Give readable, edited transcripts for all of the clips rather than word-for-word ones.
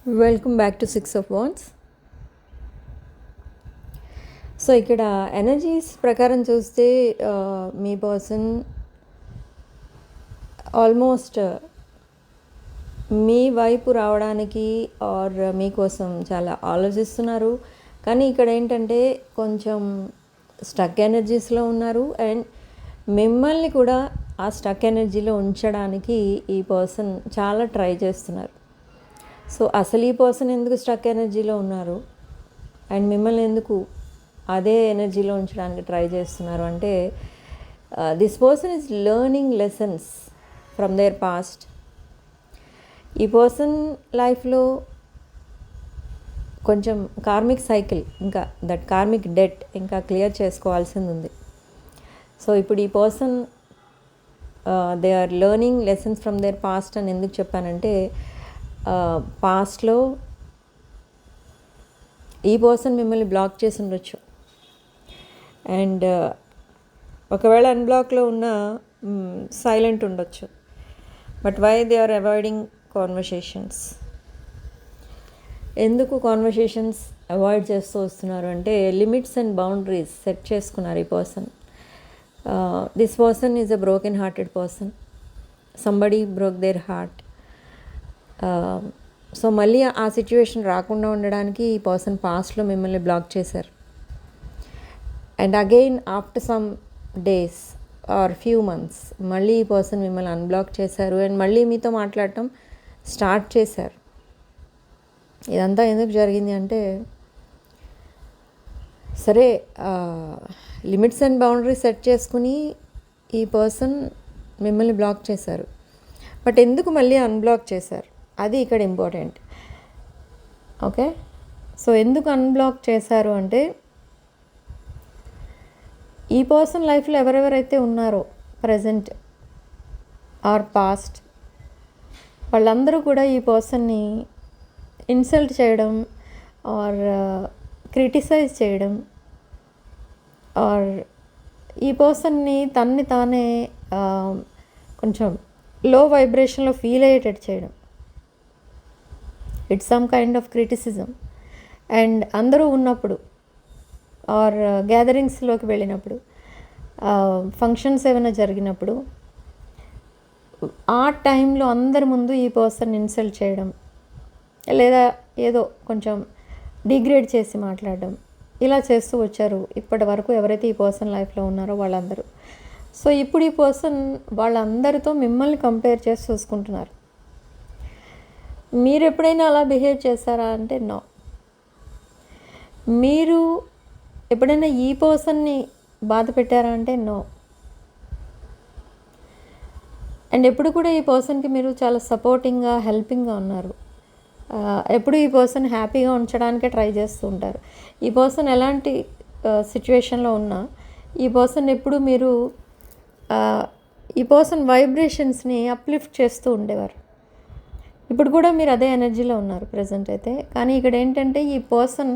Welcome back to 6 of Wands. So ఇక్కడ energies ప్రకారం చూస్తే మీ పర్సన్ ఆల్మోస్ట్ మీ వైపు రావడానికి ఆర్ మీకోసం చాలా ఆలోచిస్తున్నారు. కానీ ఇక్కడ ఏంటంటే కొంచెం స్టక్ ఎనర్జీస్లో ఉన్నారు. అండ్ మిమ్మల్ని కూడా ఆ స్టక్ ఎనర్జీలో ఉంచడానికి ఈ పర్సన్ చాలా ట్రై చేస్తున్నారు. సో అసలు ఈ పర్సన్ ఎందుకు స్టక్ ఎనర్జీలో ఉన్నారు అండ్ మిమ్మల్ని ఎందుకు అదే ఎనర్జీలో ఉంచడానికి ట్రై చేస్తున్నారు అంటే this person is learning lessons from their past. ఈ పర్సన్ లైఫ్లో కొంచెం కార్మిక్ సైకిల్, ఇంకా దట్ కార్మిక్ డెట్ ఇంకా క్లియర్ చేసుకోవాల్సింది ఉంది. సో ఇప్పుడు ఈ person they are learning lessons from their past అని ఎందుకు చెప్పానంటే పాస్ట్లో ఈ పర్సన్ మిమ్మల్ని బ్లాక్ చేసి ఉండొచ్చు. అండ్ ఒకవేళ అన్బ్లాక్లో ఉన్న సైలెంట్ ఉండొచ్చు. But why they are avoiding conversations? ఎందుకు కాన్వర్సేషన్స్ అవాయిడ్ చేస్తూ వస్తున్నారు అంటే లిమిట్స్ అండ్ బౌండరీస్ సెట్ చేసుకున్నారు ఈ person. This person is a broken hearted person. Somebody broke their heart. So మళ్ళీ ఆ సిచ్యువేషన్ రాకుండా ఉండడానికి ఈ పర్సన్ పాస్ట్లో మిమ్మల్ని బ్లాక్ చేశారు. And again after some days or few months మళ్ళీ ఈ పర్సన్ మిమ్మల్ని అన్బ్లాక్ చేశారు అండ్ మళ్ళీ మీతో మాట్లాడటం స్టార్ట్ చేశారు. ఇదంతా ఎందుకు జరిగింది అంటే సరే లిమిట్స్ అండ్ బౌండరీస్ సెట్ చేసుకుని ఈ పర్సన్ మిమ్మల్ని బ్లాక్ చేశారు. బట్ ఎందుకు మళ్ళీ అన్బ్లాక్ చేశారు అది ఇక్కడ ఇంపార్టెంట్. ఓకే, సో ఎందుకు అన్బ్లాక్ చేశారు అంటే ఈ పర్సన్ లైఫ్లో ఎవరెవరైతే ఉన్నారో ప్రజెంట్ ఆర్ పాస్ట్ వాళ్ళందరూ కూడా ఈ పర్సన్ని ఇన్సల్ట్ చేయడం ఆర్ క్రిటిసైజ్ చేయడం ఆర్ ఈ పర్సన్ని తన్ని తానే కొంచెం లో వైబ్రేషన్లో ఫీల్ అయ్యేటట్టు చేయడం. It's some kind of criticism. And అందరూ ఉన్నప్పుడు ఆర్ గ్యాదరింగ్స్లోకి వెళ్ళినప్పుడు ఫంక్షన్స్ ఏమైనా జరిగినప్పుడు ఆ టైంలో అందరి ముందు ఈ పర్సన్ ఇన్సల్ట్ చేయడం లేదా ఏదో కొంచెం డిగ్రేడ్ చేసి మాట్లాడడం ఇలా చేస్తూ వచ్చారు ఇప్పటి వరకు ఎవరైతే ఈ పర్సన్ లైఫ్లో ఉన్నారో వాళ్ళందరూ. సో ఇప్పుడు ఈ పర్సన్ వాళ్ళందరితో మిమ్మల్ని కంపేర్ చేసి చూసుకుంటున్నారు. మీరు ఎప్పుడైనా అలా బిహేవ్ చేశారా అంటే నో. మీరు ఎప్పుడైనా ఈ పర్సన్ని బాధ పెట్టారా అంటే నో. అండ్ ఎప్పుడు కూడా ఈ పర్సన్కి మీరు చాలా సపోర్టింగ్గా హెల్పింగ్గా ఉన్నారు. ఎప్పుడు ఈ పర్సన్ హ్యాపీగా ఉంచడానికే ట్రై చేస్తూ ఉంటారు. ఈ పర్సన్ ఎలాంటి సిచ్యువేషన్లో ఉన్నా ఈ పర్సన్ ఎప్పుడు మీరు ఈ పర్సన్ వైబ్రేషన్స్ని అప్లిఫ్ట్ చేస్తూ ఉండేవారు. ఇప్పుడు కూడా మీరు అదే ఎనర్జీలో ఉన్నారు ప్రజెంట్ అయితే. కానీ ఇక్కడ ఏంటంటే ఈ పర్సన్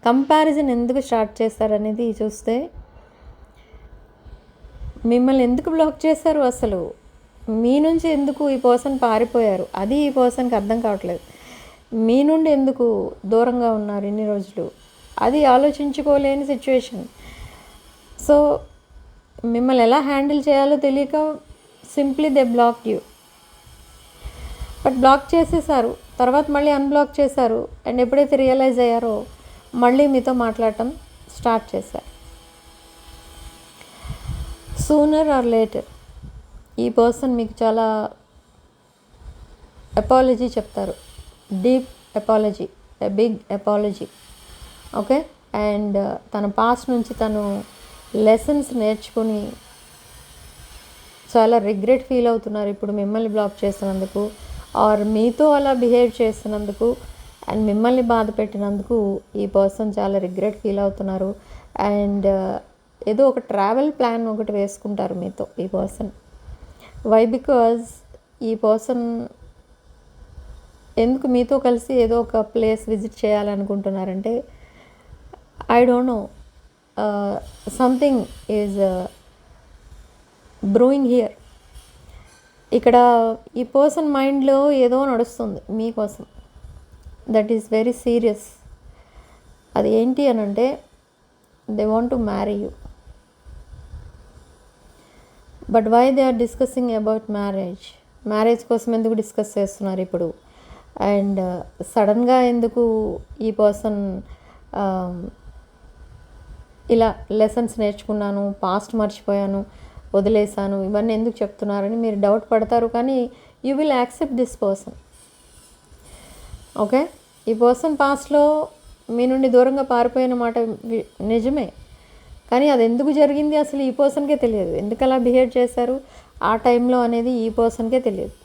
కంపారిజన్ ఎందుకు స్టార్ట్ చేస్తారనేది చూస్తే మిమ్మల్ని ఎందుకు బ్లాక్ చేశారు, అసలు మీ నుంచి ఎందుకు ఈ పర్సన్ పారిపోయారు అది ఈ పర్సన్కి అర్థం కావట్లేదు. మీ నుండి ఎందుకు దూరంగా ఉన్నారు ఇన్ని రోజులు అది ఆలోచించుకోలేని సిచ్యువేషన్. సో మిమ్మల్ని ఎలా హ్యాండిల్ చేయాలో తెలియక simply they block you. But block చేసేసారు, తర్వాత మళ్ళీ అన్బ్లాక్ చేశారు. అండ్ ఎప్పుడైతే రియలైజ్ అయ్యారో మళ్ళీ మీతో మాట్లాడటం స్టార్ట్ చేశారు. సూనర్ ఆర్ లేటర్ ఈ పర్సన్ మీకు చాలా అపాలజీ చెప్తారు. Deep apology, a big apology. Okay, and తన పాస్ట్ నుంచి తను లెసన్స్ నేర్చుకుని చాలా రిగ్రెట్ ఫీల్ అవుతున్నారు ఇప్పుడు మిమ్మల్ని బ్లాక్ చేసినందుకు ఆర్ మీతో అలా బిహేవ్ చేసినందుకు అండ్ మిమ్మల్ని బాధ పెట్టినందుకు ఈ పర్సన్ చాలా రిగ్రెట్ ఫీల్ అవుతున్నారు. అండ్ ఏదో ఒక ట్రావెల్ ప్లాన్ ఒకటి వేసుకుంటారు మీతో ఈ పర్సన్. వై? బికాజ్ ఈ పర్సన్ ఎందుకు మీతో కలిసి ఏదో ఒక ప్లేస్ విజిట్ చేయాలనుకుంటున్నారంటే I don't know, something is brewing here. ఇక్కడ ఈ పర్సన్ మైండ్లో ఏదో నడుస్తుంది మీకోసం. That is very serious. అది ఏంటి అని అంటే they want to marry you. But why they are discussing about marriage కోసం ఎందుకు డిస్కస్ చేస్తున్నారు ఇప్పుడు? అండ్ సడన్గా ఎందుకు ఈ పర్సన్ ఇలా లెసన్స్ నేర్చుకున్నాను, పాస్ట్ మర్చిపోయాను, వదిలేశాను, ఇవన్నీ ఎందుకు చెప్తున్నారని మీరు డౌట్ పడతారు. కానీ you will accept this person. Okay, ఈ పర్సన్ పాస్ట్లో మీ నుండి దూరంగా పారిపోయిన మాట నిజమే, కానీ అది ఎందుకు జరిగింది అసలు ఈ పర్సన్కే తెలియదు. ఎందుకు అలా బిహేవ్ చేశారు ఆ టైంలో అనేది ఈ పర్సన్కే తెలియదు.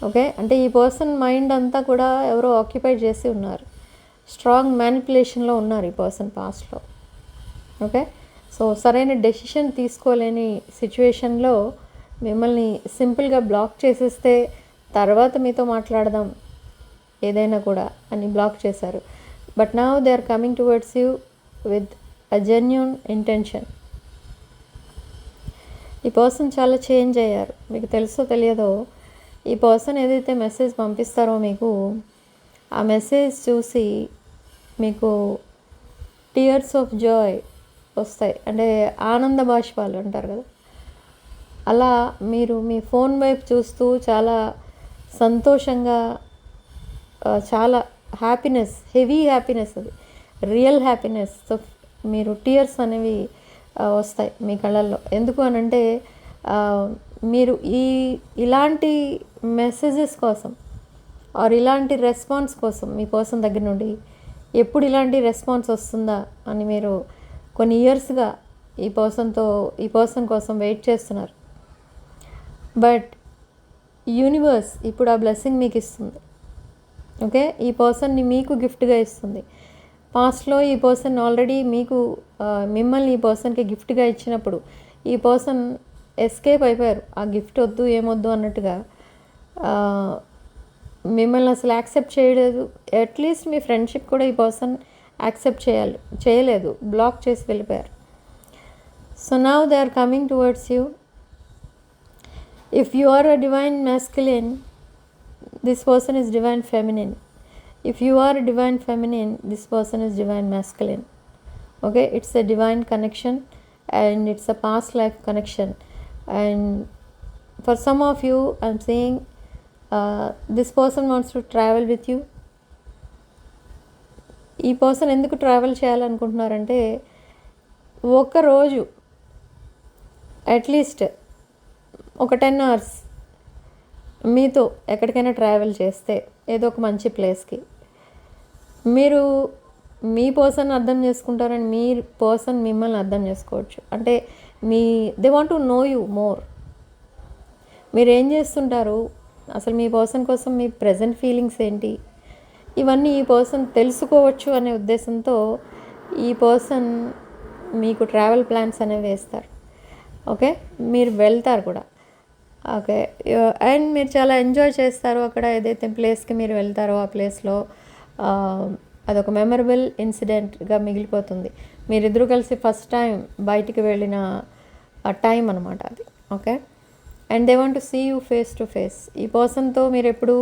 ఓకే, అంటే ఈ పర్సన్ మైండ్ అంతా కూడా ఎవరో ఆక్యుపై చేసి ఉన్నారు, స్ట్రాంగ్ మ్యానిపులేషన్లో ఉన్నారు ఈ పర్సన్ పాస్ట్లో. ఓకే, సో సరైన డెసిషన్ తీసుకోలేని సిచ్యువేషన్లో మిమ్మల్ని సింపుల్గా బ్లాక్ చేసేస్తే తర్వాత మీతో మాట్లాడదాం ఏదైనా కూడా అని బ్లాక్ చేశారు. But now they are coming towards you with a genuine intention. ఈ పర్సన్ చాలా చేంజ్ అయ్యారు. మీకు తెలుసో తెలియదో, ఈ పర్సన్ ఏదైతే మెసేజ్ పంపిస్తారో మీకు, ఆ మెసేజ్ చూసి మీకు టీయర్స్ ఆఫ్ జాయ్ వస్తాయి. అంటే ఆనంద బాష్పాలు అంటారు కదా, అలా మీరు మీ ఫోన్ వైపు చూస్తూ చాలా సంతోషంగా, చాలా హ్యాపీనెస్, హెవీ హ్యాపీనెస్, అది రియల్ హ్యాపీనెస్. సో మీరు టీయర్స్ అనేవి వస్తాయి మీ కళ్ళల్లో. ఎందుకు అనంటే మీరు ఇలాంటి మెసేజెస్ కోసం ఆర్ ఇలాంటి రెస్పాన్స్ కోసం మీ పర్సన్ దగ్గర నుండి ఎప్పుడు ఇలాంటి రెస్పాన్స్ వస్తుందా అని మీరు కొన్ని ఇయర్స్గా ఈ పర్సన్ కోసం వెయిట్ చేస్తున్నారు. బట్ యూనివర్స్ ఇప్పుడు ఆ బ్లెస్సింగ్ మీకు ఇస్తుంది. ఓకే, ఈ పర్సన్ని మీకు గిఫ్ట్గా ఇస్తుంది. పాస్ట్లో ఈ పర్సన్ ఆల్రెడీ మిమ్మల్ని ఈ పర్సన్కి గిఫ్ట్గా ఇచ్చినప్పుడు ఈ పర్సన్ ఎస్కేప్ అయిపోయారు. ఆ గిఫ్ట్ వద్దు ఏమొద్దు అన్నట్టుగా మిమ్మల్ని అసలు యాక్సెప్ట్ చేయలేదు. అట్లీస్ట్ మీ ఫ్రెండ్షిప్ కూడా ఈ పర్సన్ యాక్సెప్ట్ చేయలేదు, బ్లాక్ చేసి వెళ్ళిపోయారు. So now they are coming towards you. If you are a divine masculine, this person is divine feminine. If you are a divine feminine, this person is divine masculine. Okay, it's a divine connection and it's a past life connection. And for some of you, I'm saying this person wants to travel with you. ఈ person ఎందుకు travel చేయాలనుకుంటున్నారంటే, ఒకరోజు at least ఒక 10 hours మీతో ఎక్కడికైనా travel చేస్తే ఏదో ఒక మంచి ప్లేస్కి, మీరు మీ పర్సన్ అర్థం చేసుకుంటారని మీ పర్సన్ మిమ్మల్ని అర్థం చేసుకోవచ్చు. అంటే they want to know you more. మీరు ఏం చేస్తుంటారు, అసలు మీ పర్సన్ కోసం మీ ప్రజెంట్ ఫీలింగ్స్ ఏంటి, ఇవన్నీ ఈ పర్సన్ తెలుసుకోవచ్చు అనే ఉద్దేశంతో ఈ పర్సన్ మీకు ట్రావెల్ ప్లాన్స్ అనేవి వేస్తారు. ఓకే, మీరు వెళ్తారు కూడా. ఓకే, అండ్ మీరు చాలా ఎంజాయ్ చేస్తారు అక్కడ. ఏదైతే ప్లేస్కి మీరు వెళ్తారో ఆ ప్లేస్లో అదొక మెమరబుల్ ఇన్సిడెంట్గా మిగిలిపోతుంది. మీరిద్దరూ కలిసి ఫస్ట్ టైం బయటికి వెళ్ళిన టైం అనమాట అది. Okay, and they want to see you face to face. ఈ పర్సన్తో మీరు ఎప్పుడు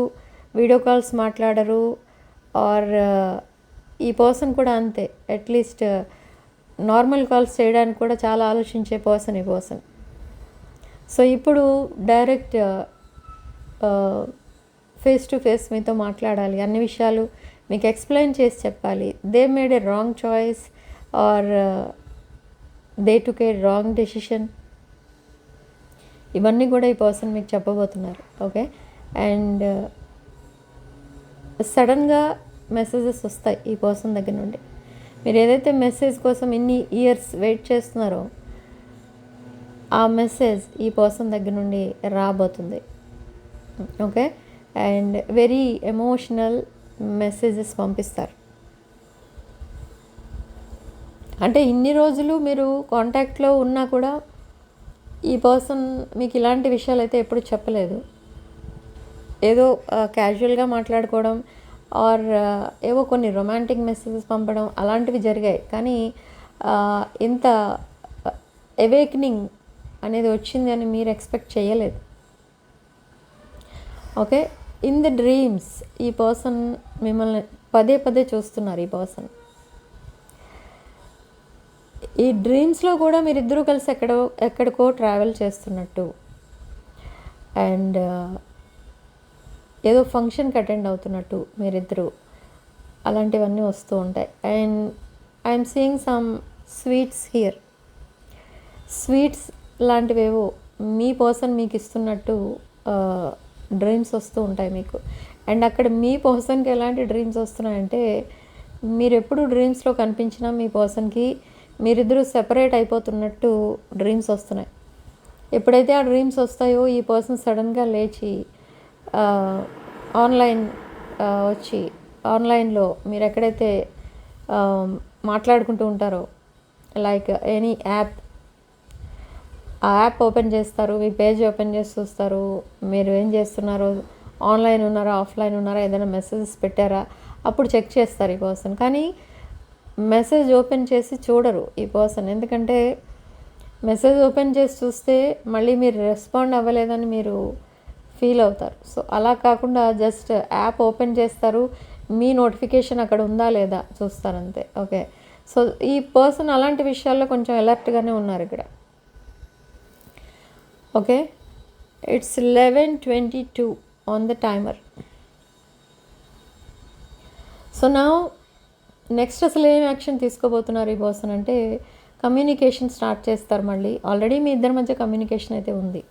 వీడియో కాల్స్ మాట్లాడరు, ఆర్ ఈ పర్సన్ కూడా అంతే. అట్లీస్ట్ నార్మల్ కాల్స్ చేయడానికి కూడా చాలా ఆలోచించే పర్సన్ ఈ పర్సన్. సో ఇప్పుడు డైరెక్ట్ ఫేస్ టు ఫేస్ మీతో మాట్లాడాలి, అన్ని విషయాలు మీకు ఎక్స్ప్లెయిన్ చేసి చెప్పాలి. They made a wrong choice or they took a wrong decision, ఇవన్నీ కూడా ఈ పర్సన్ మీకు చెప్పబోతున్నారు. ఓకే, అండ్ సడన్గా మెసేజెస్ వస్తాయి ఈ పర్సన్ దగ్గర నుండి. మీరు ఏదైతే మెసేజ్ కోసం ఇన్ని ఇయర్స్ వెయిట్ చేస్తున్నారో ఆ మెసేజ్ ఈ పర్సన్ దగ్గర నుండి రాబోతుంది. Okay, and very emotional messages పంపిస్తారు. అంటే ఇన్ని రోజులు మీరు కాంటాక్ట్లో ఉన్నా కూడా ఈ పర్సన్ మీకు ఇలాంటి విషయాలు అయితే ఎప్పుడు చెప్పలేదు. ఏదో క్యాజువల్గా మాట్లాడుకోవడం ఆర్ ఏవో కొన్ని రొమాంటిక్ మెసేజెస్ పంపడం అలాంటివి జరిగాయి. కానీ ఇంత అవేకనింగ్ అనేది వచ్చింది అని మీరు ఎక్స్పెక్ట్ చేయలేదు. ఓకే, ఇన్ ద డ్రీమ్స్ ఈ పర్సన్ మిమ్మల్ని పదే పదే చూస్తున్నారు. ఈ పర్సన్ ఈ డ్రీమ్స్లో కూడా మీరిద్దరూ కలిసి ఎక్కడికో ట్రావెల్ చేస్తున్నట్టు, అండ్ ఏదో ఫంక్షన్కి అటెండ్ అవుతున్నట్టు మీరిద్దరూ, అలాంటివన్నీ వస్తూ ఉంటాయి. And I'm seeing some sweets here. Sweets లాంటివేవో మీ పర్సన్ మీకు ఇస్తున్నట్టు డ్రీమ్స్ వస్తూ ఉంటాయి మీకు. అండ్ అక్కడ మీ పర్సన్కి ఎలాంటి డ్రీమ్స్ వస్తున్నాయంటే, మీరు ఎప్పుడు డ్రీమ్స్లో కనిపించినా మీ పర్సన్కి మీరిద్దరూ సెపరేట్ అయిపోతున్నట్టు డ్రీమ్స్ వస్తున్నాయి. ఎప్పుడైతే ఆ డ్రీమ్స్ వస్తాయో ఈ పర్సన్ సడన్గా లేచి ఆన్లైన్ వచ్చి ఆన్లైన్లో మీరు ఎక్కడైతే మాట్లాడుకుంటూ ఉంటారో, లైక్ ఎనీ యాప్, ఆ యాప్ ఓపెన్ చేస్తారు, మీ పేజ్ ఓపెన్ చేసి చూస్తారు, మీరు ఏం చేస్తున్నారో, ఆన్లైన్ ఉన్నారా ఆఫ్లైన్ ఉన్నారా, ఏదైనా మెసేజెస్ పెట్టారా, అప్పుడు చెక్ చేస్తారు ఈ పర్సన్. కానీ మెసేజ్ ఓపెన్ చేసి చూడరు ఈ పర్సన్. ఎందుకంటే మెసేజ్ ఓపెన్ చేసి చూస్తే మళ్ళీ మీరు రెస్పాండ్ అవ్వలేదని మీరు ఫీల్ అవుతారు. సో అలా కాకుండా జస్ట్ యాప్ ఓపెన్ చేస్తారు, మీ నోటిఫికేషన్ అక్కడ ఉందా లేదా చూస్తారు అంతే. ఓకే, సో ఈ పర్సన్ అలాంటి విషయాల్లో కొంచెం అలర్ట్గానే ఉన్నారు ఇక్కడ. Okay, it's 11:22 on the timer. So నా నెక్స్ట్ అసలు ఏం యాక్షన్ తీసుకోబోతున్నారు ఈ పర్సన్ అంటే, కమ్యూనికేషన్ స్టార్ట్ చేస్తారు మళ్ళీ. ఆల్రెడీ మీ ఇద్దరి మధ్య కమ్యూనికేషన్ అయితే ఉంది,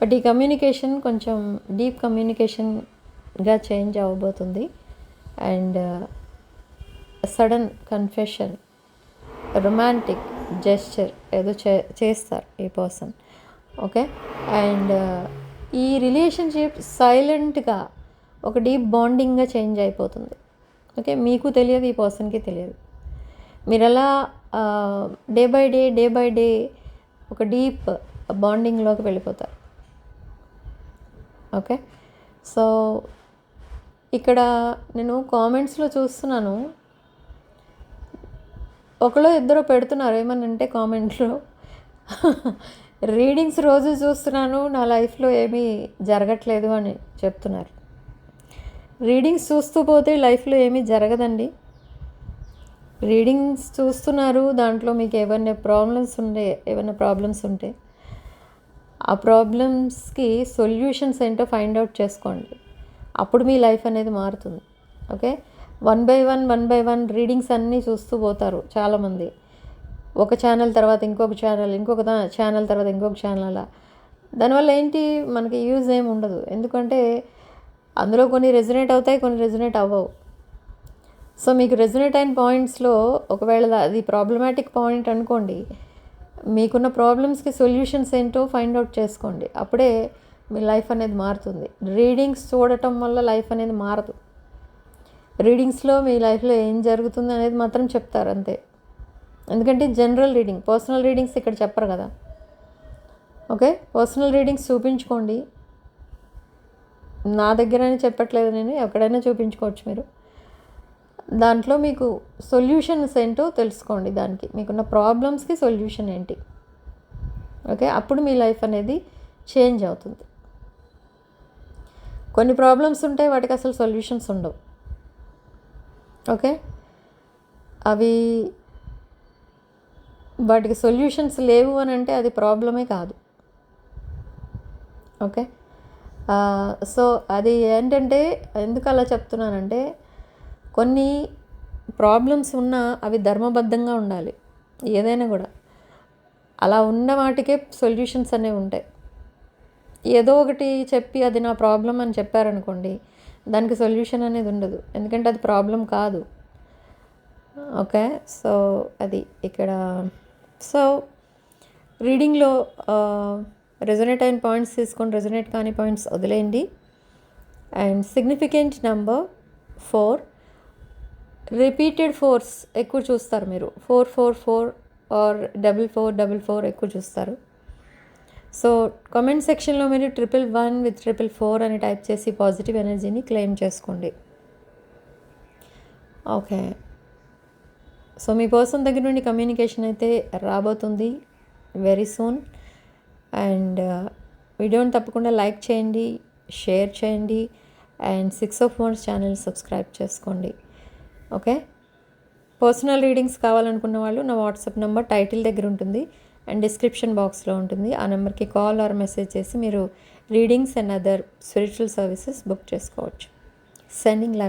బట్ ఈ కమ్యూనికేషన్ కొంచెం డీప్ కమ్యూనికేషన్గా చేంజ్ అవ్వబోతుంది. And sudden confession, romantic gesture ఏదో చేస్తారు ఈ పర్సన్. ఓకే, అండ్ ఈ రిలేషన్షిప్ సైలెంట్గా ఒక డీప్ బాండింగ్గా చేంజ్ అయిపోతుంది. ఓకే, మీకు తెలియదు, ఈ పర్సన్కి తెలియదు. మీరు అలా డే బై డే ఒక డీప్ బాండింగ్లోకి వెళ్ళిపోతారు. ఓకే, సో ఇక్కడ నేను కామెంట్స్లో చూస్తున్నాను, ఒకలో ఇద్దరు పెడుతున్నారు ఏమనంటే కామెంట్లో, రీడింగ్స్ రోజు చూస్తున్నాను, నా లైఫ్లో ఏమీ జరగట్లేదు అని చెప్తున్నారు. రీడింగ్స్ చూస్తూ పోతే లైఫ్లో ఏమీ జరగదండి. రీడింగ్స్ చూస్తున్నారు, దాంట్లో మీకు ఏమైనా ప్రాబ్లమ్స్ ఉంటే ఆ ప్రాబ్లమ్స్కి సొల్యూషన్స్ ఏంటో ఫైండ్ అవుట్ చేసుకోండి. అప్పుడు మీ లైఫ్ అనేది మారుతుంది. ఓకే, 1 by 1 రీడింగ్స్ అన్నీ చూస్తూ పోతారు చాలామంది. ఒక ఛానల్ తర్వాత ఇంకొక ఛానల్, ఇంకొక ఛానల్ తర్వాత ఇంకొక ఛానల్, అలా. దానివల్ల ఏంటి, మనకి యూజ్ ఏమి ఉండదు. ఎందుకంటే అందులో కొన్ని రెజొనేట్ అవుతాయి, కొన్ని రెజొనేట్ అవ్వవు. సో మీకు రెజొనేట్ అయిన పాయింట్స్లో ఒకవేళ అది ప్రాబ్లమాటిక్ పాయింట్ అనుకోండి, మీకున్న ప్రాబ్లమ్స్కి సొల్యూషన్స్ ఏంటో ఫైండ్ అవుట్ చేసుకోండి. అప్పుడే మీ లైఫ్ అనేది మారుతుంది. రీడింగ్స్ చూడటం వల్ల లైఫ్ అనేది మారదు. రీడింగ్స్లో మీ లైఫ్లో ఏం జరుగుతుంది అనేది మాత్రం చెప్తారు అంతే. ఎందుకంటే జనరల్ రీడింగ్, పర్సనల్ రీడింగ్స్ ఇక్కడ చెప్పరు కదా. ఓకే, పర్సనల్ రీడింగ్స్ చూపించుకోండి. నా దగ్గరనే చెప్పట్లేదు నేను, ఎక్కడైనా చూపించుకోవచ్చు మీరు. దాంట్లో మీకు సొల్యూషన్స్ ఏంటో తెలుసుకోండి, దానికి మీకున్న ప్రాబ్లమ్స్కి సొల్యూషన్ ఏంటి. ఓకే, అప్పుడు మీ లైఫ్ అనేది చేంజ్ అవుతుంది. కొన్ని ప్రాబ్లమ్స్ ఉంటాయి, వాటికి అసలు సొల్యూషన్స్ ఉండవు. ఓకే, వాటికి సొల్యూషన్స్ లేవు అని అంటే అది ప్రాబ్లమే కాదు. ఓకే, సో అది ఏంటంటే, ఎందుకు అలా చెప్తున్నానంటే, కొన్ని ప్రాబ్లమ్స్ ఉన్నా అవి ధర్మబద్ధంగా ఉండాలి. ఏదైనా కూడా అలా ఉన్న వాటికే సొల్యూషన్స్ అనేవి ఉంటాయి. ఏదో ఒకటి చెప్పి అది నా ప్రాబ్లం అని చెప్పారనుకోండి, దానికి సొల్యూషన్ అనేది ఉండదు. ఎందుకంటే అది ప్రాబ్లం కాదు. ఓకే, సో అది ఇక్కడ. సో రీడింగ్లో రెజొనేట్ అయిన పాయింట్స్ తీసుకొని, రెజొనేట్ కాని పాయింట్స్ వదిలేయండి. And significant number 4, repeated 4s ఎక్కువ చూస్తారు మీరు. 444 ఆర్ 4444 ఎక్కువ చూస్తారు. సో కామెంట్ సెక్షన్లో మీరు 111 with 444 అని టైప్ చేసి పాజిటివ్ ఎనర్జీని క్లెయిమ్ చేసుకోండి. ఓకే, సో మీ పర్సన్ దగ్గర నుండి కమ్యూనికేషన్ అయితే రాబోతుంది వెరీ సూన్. అండ్ వీడియోని తప్పకుండా లైక్ చేయండి, షేర్ చేయండి and 6 of Wands channel subscribe చేసుకోండి. ఓకే, పర్సనల్ రీడింగ్స్ కావాలనుకున్న వాళ్ళు నా వాట్సాప్ నెంబర్ టైటిల్ దగ్గర ఉంటుంది అండ్ డిస్క్రిప్షన్ బాక్స్లో ఉంటుంది. ఆ నెంబర్కి కాల్ ఆర్ మెసేజ్ చేసి మీరు readings and other spiritual services book చేసుకోవచ్చు. Sending love.